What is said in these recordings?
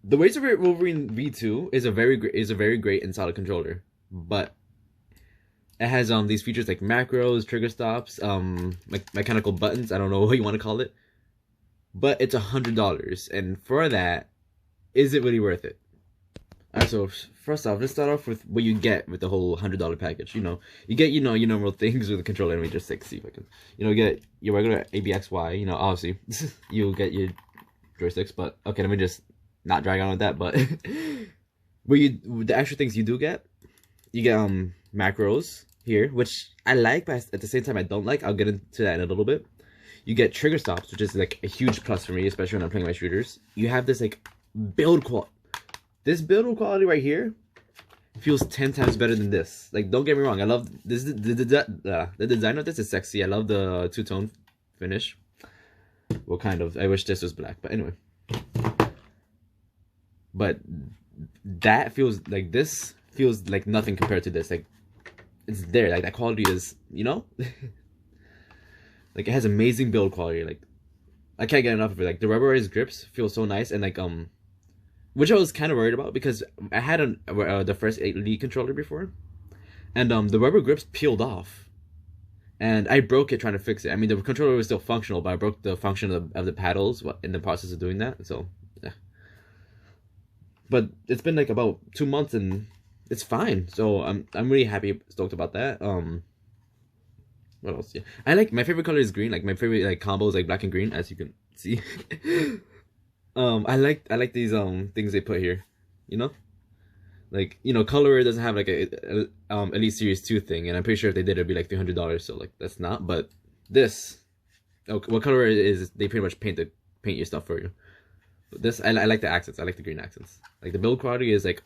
The Razer Wolverine V2 is a very great and solid controller, but it has these features like macros, trigger stops, mechanical buttons. I don't know what you want to call it, but it's $100, and for that, is it really worth it? Alright, so first off, let's start off with what you get with the whole $100 package. You get your normal things with the controller. Let me just see if I can, you get your regular ABXY. Obviously, you get your joysticks, but okay, let me just not drag on with that. But the extra things you do get, you get macros here, which I like, but at the same time I don't like. I'll get into that in a little bit. You get trigger stops, which is like a huge plus for me, especially when I'm playing my shooters. You have this like build quality. This build quality right here feels 10 times better than this. Like, don't get me wrong, I love this. The design of this is sexy. I love the two-tone finish. Well, kind of. I wish this was black, but anyway. But that feels like, this feels like nothing compared to this. Like, it's there. Like, that quality is, like, it has amazing build quality. Like, I can't get enough of it. Like, the rubberized grips feel so nice, and like which I was kind of worried about because I had the first Elite controller before, and the rubber grips peeled off, and I broke it trying to fix it. I mean, the controller was still functional, but I broke the function of the paddles in the process of doing that. So, yeah. But it's been like about 2 months and it's fine. So I'm really happy, stoked about that. What else? Yeah, I like, my favorite color is green. Like, my favorite like combo is like black and green, as you can see. I like these things they put here, like, color doesn't have like a Elite Series 2 thing, and I'm pretty sure if they did, it'd be like $300. So like, that's not. But this, what color is, they pretty much paint your stuff for you. But this, I like the accents. I like the green accents. Like, the build quality is like,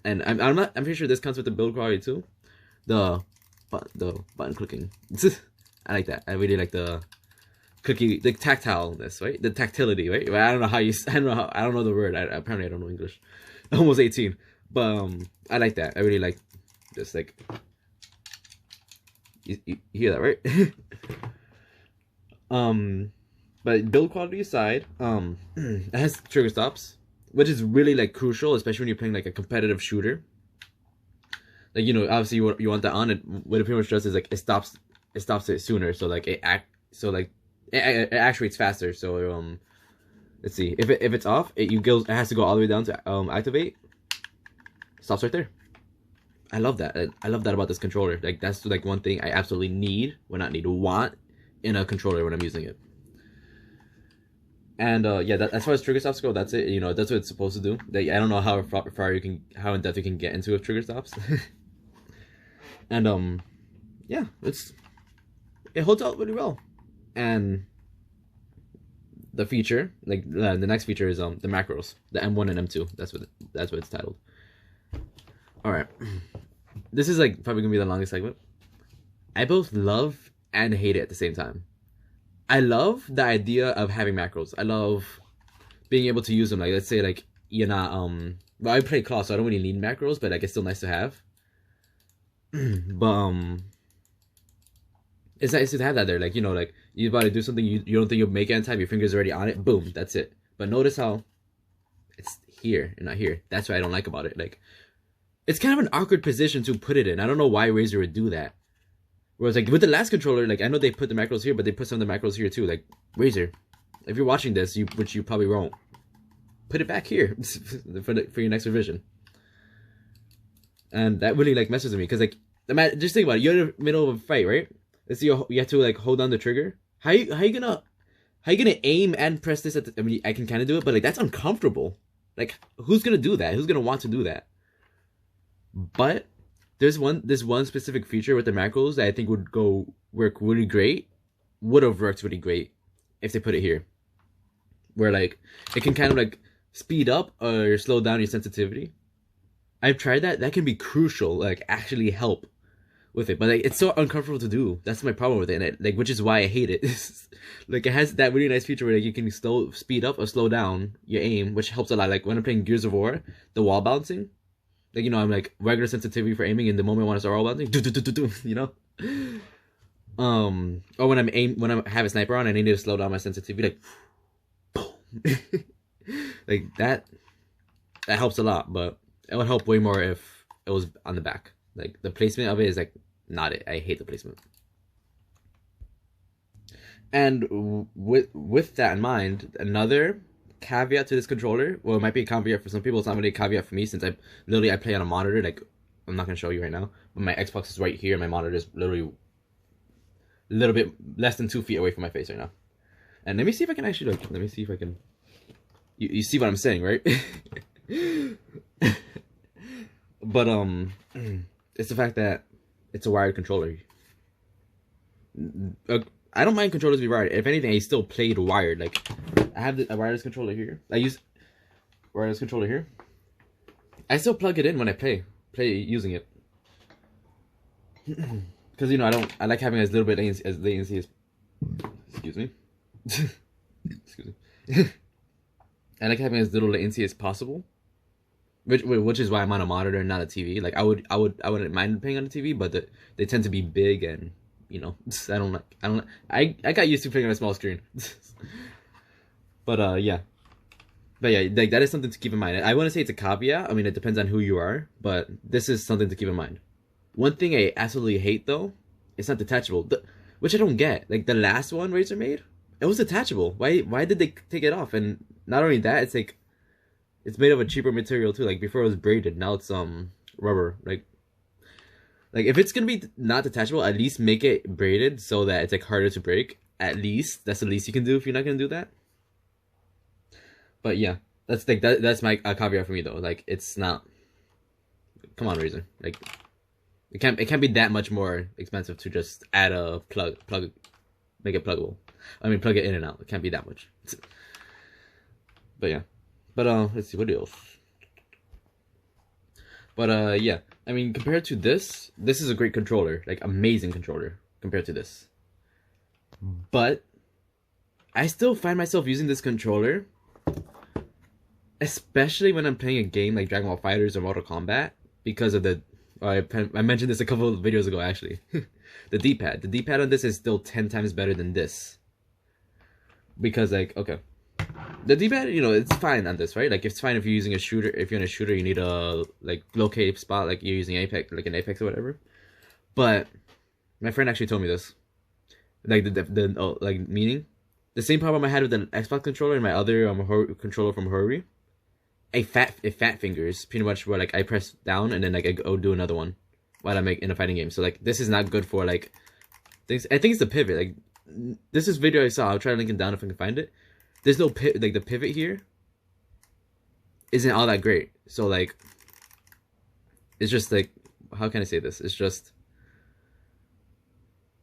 and I'm pretty sure this comes with the build quality too. The button clicking. I like that. I really like the clicky, the tactileness, right? The tactility, right? I don't know I don't know the word. Apparently I don't know English. Almost 18, but I like that. I really like this. Like, you hear that, right? But build quality aside, it has trigger stops, which is really like crucial, especially when you're playing like a competitive shooter. Like, obviously you want that on. It what it pretty much does is like, it stops it sooner, so like it actuates faster. So let's see, if it's off, it has to go all the way down to activate. Stops right there. I love that. I love that about this controller. Like, that's like one thing I absolutely want in a controller when I'm using it. And yeah, as far as trigger stops go, that's it. That's what it's supposed to do. Like, I don't know how how in depth you can get into with trigger stops. And yeah, it holds out really well. And the feature, like the next feature is the macros, the M1 and M2. That's what it's titled. All right, this is like probably gonna be the longest segment. I both love and hate it at the same time. I love the idea of having macros. I love being able to use them. Like, let's say like you're not well, I play claw, so I don't really need macros, but like, it's still nice to have. But it's nice to have that there. Like, like, you're about to do something, you don't think you'll make it in time, your finger's already on it, boom, that's it. But notice how it's here and not here. That's what I don't like about it. Like, it's kind of an awkward position to put it in. I don't know why Razer would do that. Whereas like with the last controller, like, I know they put the macros here, but they put some of the macros here too. Like, Razer, if you're watching this, which you probably won't, put it back here for your next revision. And that really like messes with me, because like, just think about it. You're in the middle of a fight, right? Let's see, you have to like hold down the trigger. How you gonna aim and press this I mean, I can kind of do it, but like, that's uncomfortable. Like, who's gonna do that? Who's gonna want to do that? But there's one specific feature with the macros that I think would work really great. Would have worked really great if they put it here, where like, it can kind of like speed up or slow down your sensitivity. I've tried that. That can be crucial. Like, actually help with it, but like, it's so uncomfortable to do. That's my problem with it, and like, which is why I hate it. Like, it has that really nice feature where like, you can speed up or slow down your aim, which helps a lot. Like, when I'm playing Gears of War, the wall bouncing, like, I'm like regular sensitivity for aiming, and the moment I want to start wall bouncing, or when I have a sniper on and I need to slow down my sensitivity, like, boom. like that helps a lot, but it would help way more if it was on the back. Like the placement of it is like not it. I hate the placement. And with that in mind, another caveat to this controller, well, it might be a caveat for some people, it's not really a caveat for me, since I play on a monitor. Like, I'm not gonna show you right now, but my Xbox is right here and my monitor is literally a little bit less than 2 feet away from my face right now. And let me see if I can actually, like, let me see if I can, you see what I'm saying, right? But it's the fact that it's a wired controller. I don't mind controllers be wired. If anything, I still played wired. Like, I have a wireless controller here. I use wireless controller here. I still plug it in when I play using it. Because, you know, I like having as little bit latency as, excuse me. Excuse me. I like having as little latency as possible. Which is why I'm on a monitor and not a TV. Like, I wouldn't mind playing on a TV, but they tend to be big, and you know, I got used to playing on a small screen. But yeah, like that is something to keep in mind. I want to say it's a caveat. I mean, it depends on who you are, but this is something to keep in mind. One thing I absolutely hate though, it's not detachable, which I don't get. Like the last one Razer made, it was detachable. Why did they take it off? And not only that, it's like, it's made of a cheaper material too. Like before it was braided, now it's rubber. Like if it's gonna be not detachable, at least make it braided so that it's like harder to break. At least that's the least you can do if you're not gonna do that. But yeah, that's like that's my caveat for me though. Like it's not. Come on, Razer. Like it can't be that much more expensive to just add a plug, make it pluggable. I mean, plug it in and out. It can't be that much. But yeah. But let's see what else. But yeah, I mean, compared to this is a great controller, like amazing controller compared to this. But I still find myself using this controller, especially when I'm playing a game like Dragon Ball FighterZ or Mortal Kombat, because of the I mentioned this a couple of videos ago actually. The D-pad. The D-pad on this is still 10 times better than this. Because like, okay, the D-pad, you know, it's fine on this, right? Like, it's fine if you're using a shooter. If you're in a shooter, you need a, like, locate spot, like you're using Apex, like an Apex or whatever. But my friend actually told me this. Like, like, meaning, the same problem I had with the Xbox controller and my other controller from Hori, it fat fingers, pretty much where, like, I press down and then, like, I go do another one while I'm, like, in a fighting game. So, like, this is not good for, like, things. I think it's the pivot. Like, this is video I saw. I'll try to link it down if I can find it. There's no like the pivot here isn't all that great. So like, it's just like, how can I say this? It's just,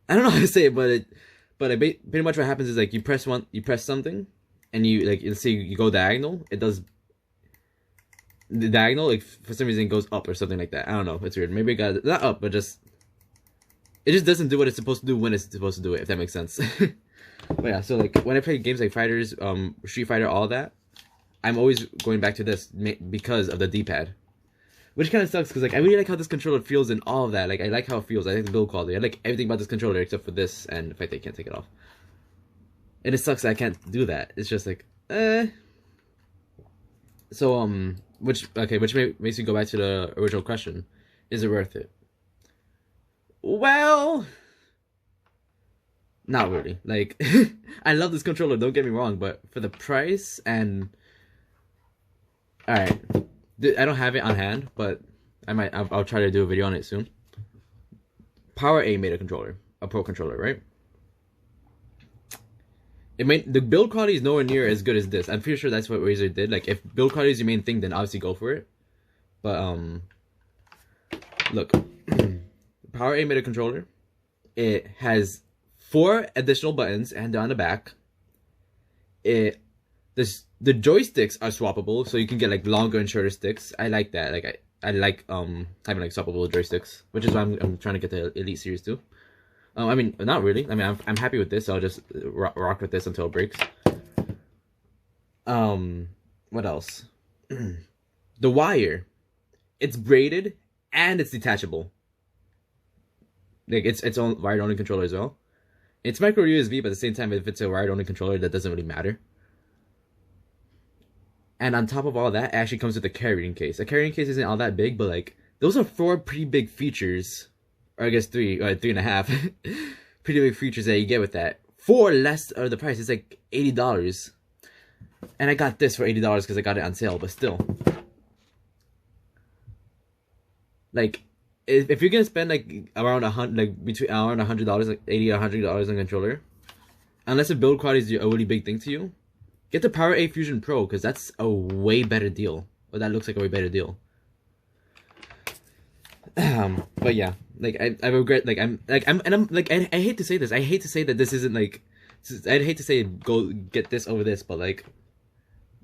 I don't know how to say it, but pretty much what happens is like you press something, and you like, let's say you go diagonal, it does the diagonal, like for some reason it goes up or something like that. I don't know. It's weird. Maybe it got not up, but just it just doesn't do what it's supposed to do when it's supposed to do it. If that makes sense. But yeah, so like when I play games like FighterZ, Street Fighter, all that, I'm always going back to this because of the D-pad, which kind of sucks because like I really like how this controller feels and all of that. Like I like how it feels. I like the build quality. I like everything about this controller except for this and the fact that I can't take it off. And it sucks that I can't do that. It's just like, So which makes me go back to the original question: is it worth it? Well, not really. Like, I love this controller, don't get me wrong, but for the price and... Alright. I don't have it on hand, but I'll try to do a video on it soon. PowerA made a controller. A pro controller, right? The build quality is nowhere near as good as this. I'm pretty sure that's what Razer did. Like, if build quality is your main thing, then obviously go for it. But, look. PowerA made a controller. It has 4 additional buttons and on the back. The joysticks are swappable, so you can get like longer and shorter sticks. I like that. Like I like having like swappable joysticks, which is why I'm trying to get the Elite series too. I mean, not really. I mean, I'm happy with this, so I'll just rock with this until it breaks. What else? The wire, it's braided and it's detachable. Like it's on wired only controller as well. It's micro USB, but at the same time, if it's a wired only controller, that doesn't really matter. And on top of all that, it actually comes with a carrying case. A carrying case isn't all that big, but like those are 4 pretty big features, or I guess 3 or 3.5 pretty big features that you get with that for less of the price. It's like $80, and I got this for $80 because I got it on sale. But still, like if you're gonna spend like around between around $100, like $80 or $100 on a controller, unless the build quality is a really big thing to you, get the Power A Fusion Pro, because that's a way better deal. Or that looks like a way better deal. But yeah, like I regret, like I hate to say this. I hate to say that this isn't like, I'd hate to say go get this over this, but like,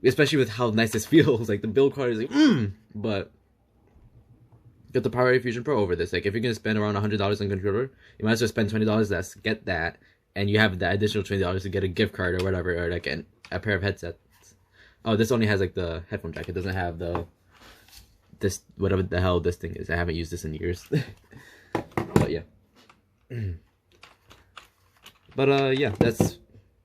especially with how nice this feels, like the build quality is like, but get the Power A Fusion Pro over this. Like if you're gonna spend around $100 on a controller, you might as well spend $20 less, get that, and you have the additional $20 to get a gift card or whatever, or like a pair of headsets. Oh, this only has like the headphone jack. It doesn't have this whatever the hell this thing is. I haven't used this in years. But yeah. But yeah, that's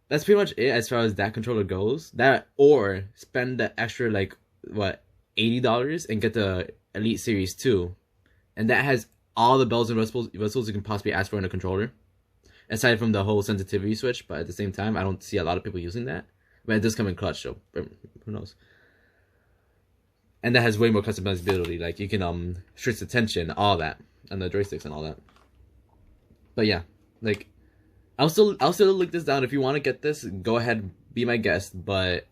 pretty much it as far as that controller goes. That, or spend the extra like what, $80 and get the Elite Series 2, and that has all the bells and whistles you can possibly ask for in a controller, aside from the whole sensitivity switch. But at the same time, I don't see a lot of people using that. But it does come in clutch, so who knows? And that has way more customizability. Like you can switch the tension, all that, and the joysticks and all that. But yeah, like I'll still link this down. If you want to get this, go ahead, be my guest. But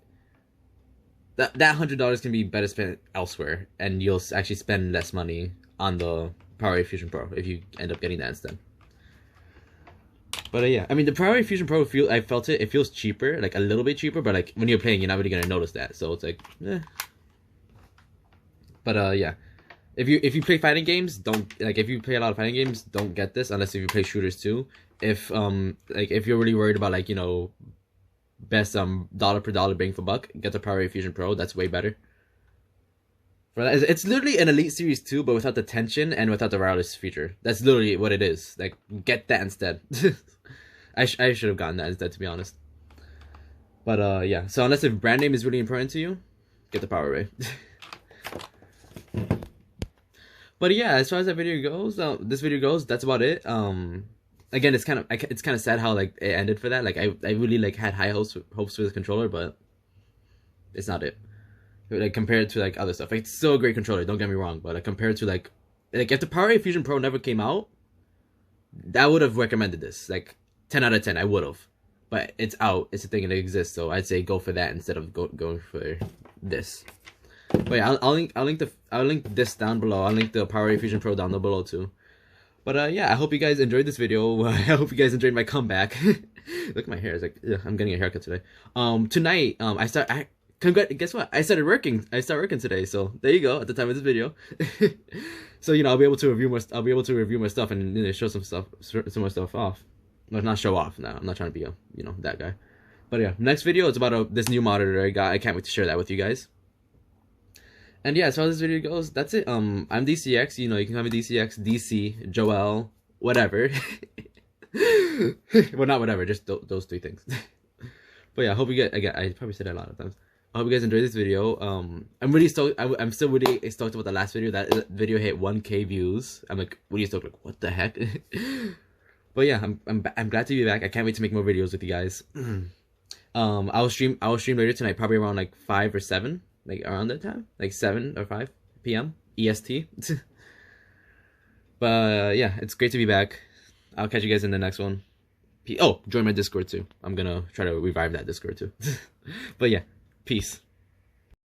that $100 can be better spent elsewhere, and you'll actually spend less money on the Power A Fusion Pro if you end up getting that instead. But yeah, I mean the Power A Fusion Pro I felt it feels cheaper, like a little bit cheaper, but like when you're playing, you're not really gonna notice that. So it's like, eh. But yeah, if you play fighting games, if you play a lot of fighting games, don't get this unless if you play shooters too. If if you're really worried about like, you know, best dollar per dollar bang for buck, get the Power A Fusion Pro. That's way better. For that, it's literally an Elite Series 2, but without the tension and without the wireless feature. That's literally what it is. Like, get that instead. I should have gotten that instead, to be honest. But yeah, so unless the brand name is really important to you, get the Power A. But yeah, as far as that video goes, this video goes, that's about it. Again, it's kind of sad how like it ended for that. Like I really like had high hopes for this controller, but it's not it. Like compared to like other stuff, like, it's still a great controller. Don't get me wrong, but like compared to like if the Power A Fusion Pro never came out, I would have recommended this. Like 10 out of 10, I would have. But it's out. It's a thing and it exists, so I'd say go for that instead of going for this. But yeah, I'll link this down below. I'll link the Power A Fusion Pro down below too. But yeah, I hope you guys enjoyed this video. I hope you guys enjoyed my comeback. Look at my hair. It's like, ugh, I'm getting a haircut today. Tonight, guess what? I started working today. So there you go. At the time of this video, so you know I'll be able to review more stuff and, you know, show some more stuff off. No, not show off. No, I'm not trying to be that guy. But yeah, next video is about this new monitor I got. I can't wait to share that with you guys. And yeah, as far as this video goes, that's it. I'm DCX. You know, you can call me DCX, DC, Joel, whatever. Well, not whatever, just those 3 things. But yeah, I hope you get. Again, I probably said that a lot of times. I hope you guys enjoyed this video. I'm really stoked. I'm still really stoked about the last video. That video hit 1K views. I'm like, what are you stoked? Like, what the heck? But yeah, I'm glad to be back. I can't wait to make more videos with you guys. I'll stream later tonight, probably around like 5 or 7. Like around that time, like 7 or 5 p.m. EST. But yeah, it's great to be back. I'll catch you guys in the next one. Oh, join my Discord too. I'm gonna try to revive that Discord too. But yeah, peace.